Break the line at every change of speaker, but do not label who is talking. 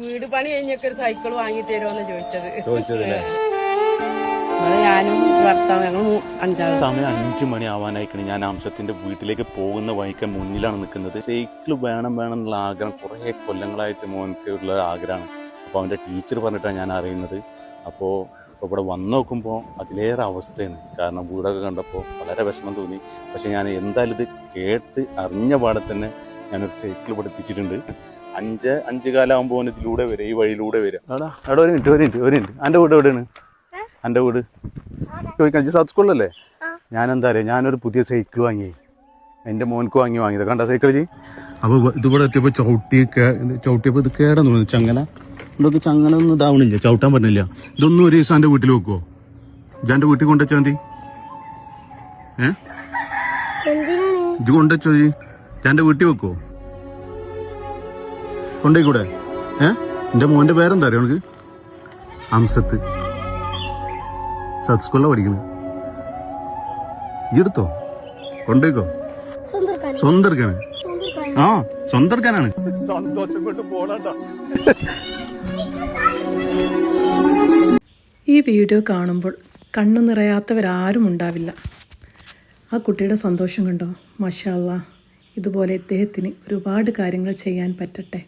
വീട് പണി കഴിഞ്ഞൊക്കെ ഒരു സൈക്കിൾ വാങ്ങി തരുമോന്ന് ചോദിച്ചത്. ഞാനും ഭർത്താവ് ഞങ്ങൾ 5
സമയം 5 മണി ആവാനായിക്കണേ. ഞാൻ അംശത്തിന്റെ വീട്ടിലേക്ക് പോകുന്ന വഴിക്ക് മുന്നിലാണ് നിൽക്കുന്നത്. സൈക്കിൾ വേണം എന്നുള്ള ആഗ്രഹം കുറേ കൊല്ലങ്ങളായിട്ട് മോനക്ക് ഉള്ള ആഗ്രഹമാണ്. അപ്പോൾ അവൻ്റെ ടീച്ചർ പറഞ്ഞിട്ടാണ് ഞാൻ അറിയുന്നത്. അപ്പോൾ ഇവിടെ വന്ന് നോക്കുമ്പോൾ അതിലേറെ അവസ്ഥയാണ്. കാരണം വീടൊക്കെ കണ്ടപ്പോൾ വളരെ വിഷമം തോന്നി. പക്ഷെ ഞാൻ എന്തായാലും ഇത് കേട്ട് അറിഞ്ഞ പാടെ തന്നെ ഞാനൊരു സൈക്കിൾ പഠിപ്പിച്ചിട്ടുണ്ട്. 5 കാലമാകുമ്പോൾ ഇതിലൂടെ വരും, ഈ വഴിയിലൂടെ വരും. എടാ ഒരു മിനിറ്റ് എൻ്റെ വീട് എവിടെയാണ്? എൻ്റെ വീട് ചോദിക്കാൻ സൗത്ത് സ്കൂളിലല്ലേ? ഞാനെന്താ അറിയാം, ഞാനൊരു പുതിയ സൈക്കിൾ വാങ്ങി, എൻ്റെ മോനക്ക് വാങ്ങിയത് കണ്ട സൈക്കിൾ ചെയ്. അപ്പോൾ ഇതിവിടെ എത്തിയപ്പോൾ ചവിട്ടിയപ്പോൾ ഇത് കേടാന്ന് തോന്നുന്നു. ചങ്ങല ഇതൊക്കെ ചങ്ങല ഒന്നും ഇതാവണില്ല, ചവിട്ടാൻ പറ്റുന്നില്ല. ഇതൊന്നും ഒരു ദിവസം എൻ്റെ വീട്ടിൽ വെക്കുവോ? എൻ്റെ വീട്ടിൽ കൊണ്ടുവച്ചാൽ മതി. ഇത് കൊണ്ടുവച്ചോ? എൻ്റെ വീട്ടിൽ വെക്കുവോ? കൊണ്ടേക്കൂടെ? എൻ്റെ മോൻ്റെ പേരെന്താ അറിയോ എനിക്ക്? അംസത്ത്. സൗത്ത് സ്കൂളിലാണ് പഠിക്കുന്നത്. ഇടുത്തോ കൊണ്ടേക്കോ? സ്വന്തർക്കാണ്. സ്വന്തർക്കാനാണ്. സന്തോഷം കൊണ്ട് പോണണ്ട.
ഈ വീഡിയോ കാണുമ്പോൾ കണ്ണു നിറയാത്തവരാരും ഉണ്ടാവില്ല. ആ കുട്ടിയുടെ സന്തോഷം കണ്ടോ? മാഷാ അല്ലാഹ്. ഇതുപോലെ ഇദ്ദേഹത്തിന് ഒരുപാട് കാര്യങ്ങൾ ചെയ്യാൻ പറ്റട്ടെ.